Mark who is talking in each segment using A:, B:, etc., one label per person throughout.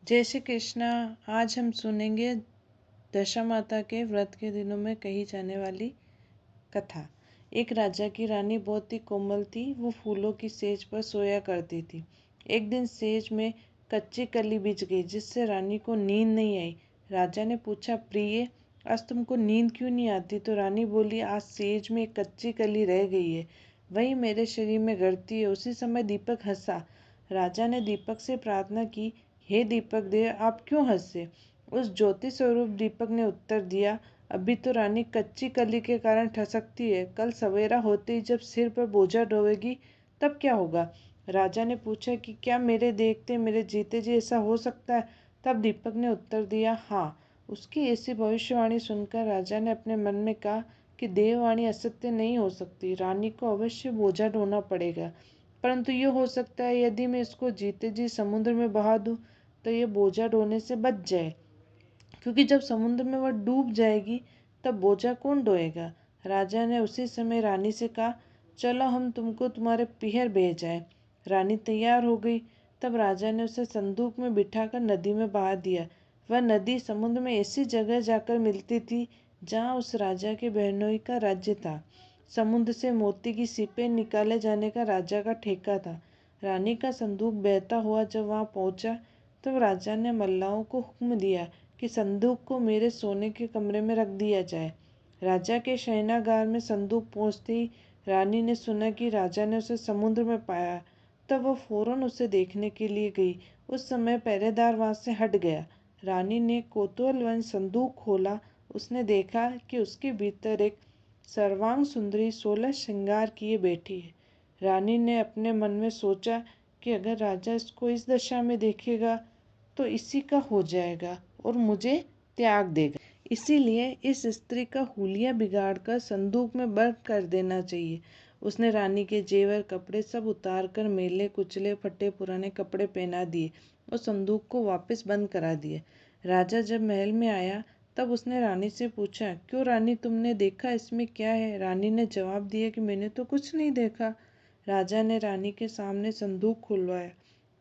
A: जय श्री कृष्णा। आज हम सुनेंगे दशा माता के व्रत के दिनों में कही जाने वाली कथा। एक राजा की रानी बहुत ही कोमल थी। वो फूलों की सेज पर सोया करती थी। एक दिन सेज में कच्ची कली बिछ गई, जिससे रानी को नींद नहीं आई। राजा ने पूछा, प्रिय, आज तुमको नींद क्यों नहीं आती? तो रानी बोली, आज सेज में एक कच्ची कली रह गई है, वही मेरे शरीर में गड़ती है। उसी समय दीपक हंसा। राजा ने दीपक से प्रार्थना की, हे दीपक देव, आप क्यों हंसे? उस ज्योति स्वरूप दीपक ने उत्तर दिया, अभी तो रानी कच्ची कली के कारण ठसकती है, कल सवेरा होते ही जब सिर पर बोझा ढोएगी तब क्या होगा? राजा ने पूछा कि क्या मेरे देखते मेरे जीते जी ऐसा हो सकता है? तब दीपक ने उत्तर दिया, हाँ। उसकी ऐसी भविष्यवाणी सुनकर राजा ने अपने मन में कहा कि देववाणी असत्य नहीं हो सकती, रानी को अवश्य बोझा ढोना पड़ेगा। परंतु ये हो सकता है, यदि मैं इसको जीते जी समुद्र में बहा दूं तो ये बोझा ढोने से बच जाए, क्योंकि जब समुद्र में वह डूब जाएगी तब बोझा कौन ढोएगा? राजा ने उसी समय रानी से कहा, चलो हम तुमको तुम्हारे पीहर भेज जाए। रानी तैयार हो गई। तब राजा ने उसे संदूक में बिठाकर नदी में बहा दिया। वह नदी समुद्र में ऐसी जगह जाकर मिलती थी जहाँ उस राजा के बहनोई का राज्य था। समुद्र से मोती की सीपें निकाले जाने का राजा का ठेका था। रानी का संदूक बहता हुआ जब वहाँ पहुँचा तब राजा ने मल्लाहों को हुक्म दिया कि संदूक को मेरे सोने के कमरे में रख दिया जाए। राजा के शयनागार में संदूक पहुंचते ही रानी ने सुना कि राजा ने उसे समुद्र में पाया। तब वह फौरन उसे देखने के लिए गई। उस समय पहरेदार वहां से हट गया। रानी ने कौतूहलवश संदूक खोला। उसने देखा कि उसके भीतर एक सर्वांग सुंदरी 16 श्रृंगार किए बैठी है। रानी ने अपने मन में सोचा कि अगर राजा इसको इस दशा में देखेगा तो इसी का हो जाएगा और मुझे त्याग देगा। इसीलिए इस स्त्री का हुलिया बिगाड़कर संदूक में बंद कर देना चाहिए। उसने रानी के जेवर कपड़े सब उतार कर मैले कुचले फटे पुराने कपड़े पहना दिए और संदूक को वापस बंद करा दिए। राजा जब महल में आया तब उसने रानी से पूछा, क्यों रानी, तुमने देखा इसमें क्या है? रानी ने जवाब दिया कि मैंने तो कुछ नहीं देखा। राजा ने रानी के सामने संदूक खुलवाया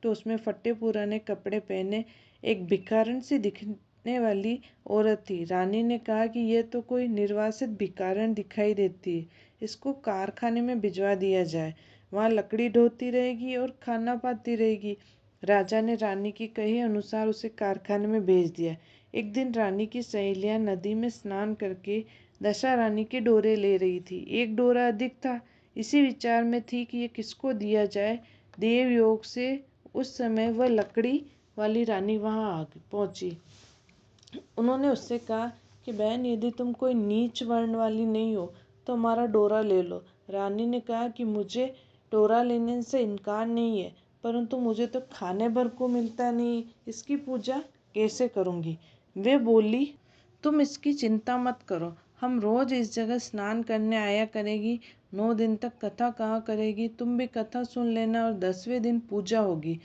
A: तो उसमें फटे पुराने कपड़े पहने एक भिखारन सी दिखने वाली औरत थी। रानी ने कहा कि यह तो कोई निर्वासित भिखारन दिखाई देती है, इसको कारखाने में भिजवा दिया जाए, वहाँ लकड़ी ढोती रहेगी और खाना पाती रहेगी। राजा ने रानी की कहे अनुसार उसे कारखाने में भेज दिया। एक दिन रानी की सहेलियां नदी में स्नान करके दशा रानी के डोरे ले रही थी। एक डोरा अधिक था। इसी विचार में थी कि ये किसको दिया जाए। देव योग से उस समय वह लकड़ी वाली रानी वहां पहुंची। उन्होंने उससे कहा कि बहन, यदि तुम कोई नीच वर्ण वाली नहीं हो तो हमारा डोरा ले लो। रानी ने कहा कि मुझे डोरा लेने से इनकार नहीं है, परंतु मुझे तो खाने भर को मिलता नहीं, इसकी पूजा कैसे करूंगी? वे बोली, तुम इसकी चिंता मत करो, हम रोज इस जगह स्नान करने आया करेगी। 9 दिन तक कथा कहा करेगी, तुम भी कथा सुन लेना और 10वें दिन पूजा होगी।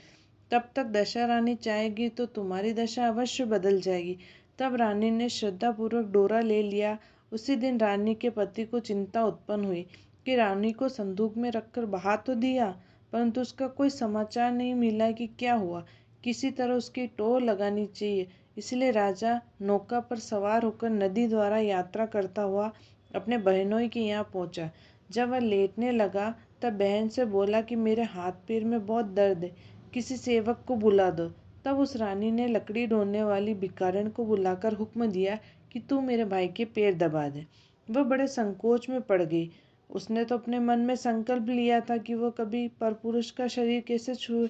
A: तब तक दशा रानी चाहेगी तो तुम्हारी दशा अवश्य बदल जाएगी। तब रानी ने श्रद्धापूर्वक डोरा ले लिया। उसी दिन रानी के पति को चिंता उत्पन्न हुई कि रानी को संदूक में रखकर बहा तो दिया, परंतु उसका कोई समाचार नहीं मिला कि क्या हुआ। किसी तरह उसकी टोर लगानी चाहिए। इसलिए राजा नौका पर सवार होकर नदी द्वारा यात्रा करता हुआ अपने बहनोई के यहाँ पहुंचा। जब वह लेटने लगा तब बहन से बोला कि मेरे हाथ पैर में बहुत दर्द है, किसी सेवक को बुला दो। तब उस रानी ने लकड़ी ढोने वाली भिखारन को बुलाकर हुक्म दिया कि तू मेरे भाई के पैर दबा दे। वह बड़े संकोच में पड़ गई। उसने तो अपने मन में संकल्प लिया था कि वह कभी परपुरुष का शरीर कैसे छुए।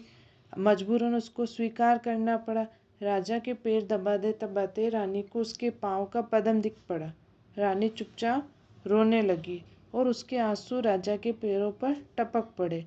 A: मजबूरन उसको स्वीकार करना पड़ा। राजा के पैर दबाते दबाते रानी को उसके पाँव का पदम दिख पड़ा। रानी चुपचाप रोने लगी और उसके आंसू राजा के पैरों पर टपक पड़े।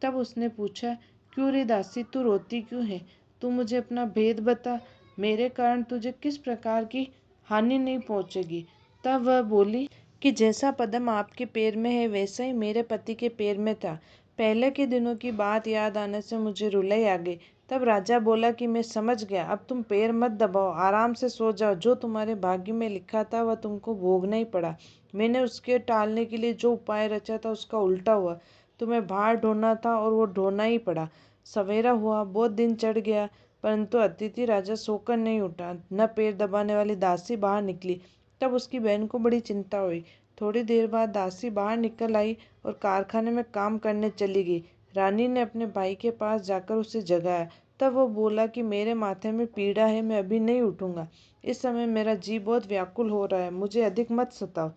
A: तब उसने पूछा, क्यों रे दासी, तू रोती क्यों है? तू मुझे अपना भेद बता, मेरे कारण तुझे किस प्रकार की हानि नहीं पहुंचेगी। तब वह बोली कि जैसा पदम आपके पैर में है वैसा ही मेरे पति के पैर में था। पहले के दिनों की बात याद आने से मुझे रुलाई आ गई। तब राजा बोला कि मैं समझ गया, अब तुम पैर मत दबाओ, आराम से सो जाओ। जो तुम्हारे भाग्य में लिखा था वह तुमको भोगना ही पड़ा। मैंने उसके टालने के लिए जो उपाय रचा था उसका उल्टा हुआ। तुम्हें भार ढोना था और वो ढोना ही पड़ा। सवेरा हुआ, बहुत दिन चढ़ गया। परंतु अतिथि राजा सोकर नहीं उठा, न पैर दबाने वाली दासी बाहर निकली। तब उसकी बहन को बड़ी चिंता हुई। थोड़ी देर बाद दासी बाहर निकल आई और कारखाने में काम करने चली गई। रानी ने अपने भाई के पास जाकर उसे जगाया। तब वो बोला कि मेरे माथे में पीड़ा है, मैं अभी नहीं उठूंगा। इस समय मेरा जी बहुत व्याकुल हो रहा है, मुझे अधिक मत सताओ।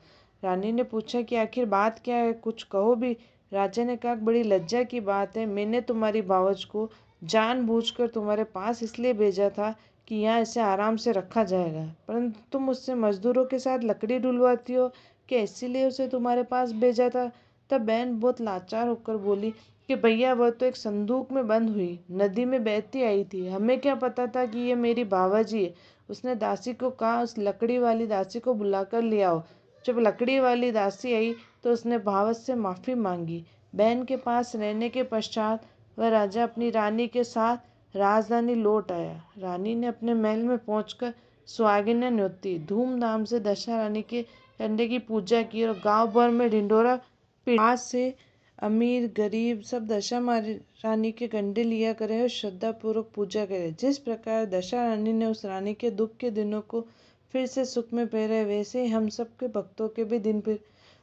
A: रानी ने पूछा कि आखिर बात क्या है, कुछ कहो भी। राजा ने कहा, बड़ी लज्जा की बात है, मैंने तुम्हारी भावज को जानबूझकर तुम्हारे पास इसलिए भेजा था कि यहाँ इसे आराम से रखा जाएगा, परंतु तुम उससे मजदूरों के साथ लकड़ी डुलवाती हो, क्या इसीलिए उसे तुम्हारे पास भेजा था? तब बहन बहुत लाचार होकर बोली कि भैया, वह तो एक संदूक में बंद हुई नदी में बहती आई थी, हमें क्या पता था कि ये मेरी भावजी है। उसने दासी को कहा, उस लकड़ी वाली दासी को बुलाकर ले आओ। जब लकड़ी वाली दासी आई तो उसने भावज से माफ़ी मांगी। बहन के पास रहने के पश्चात वह राजा अपनी रानी के साथ राजधानी लौट आया। रानी ने अपने महल में पहुंचकर सुहागिनें न्योती, धूमधाम से दशा रानी के कंधे की पूजा की और गांव भर में ढिंढोरा आज से अमीर गरीब सब दशा रानी के कंडे लिया करें और श्रद्धापूर्वक पूजा करें। जिस प्रकार दशा रानी ने उस रानी के दुख के दिनों को फिर से सुख में फेरे, वैसे ही हम सबके भक्तों के भी दिन फिर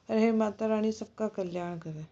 A: रहे। माता रानी सबका कल्याण करे।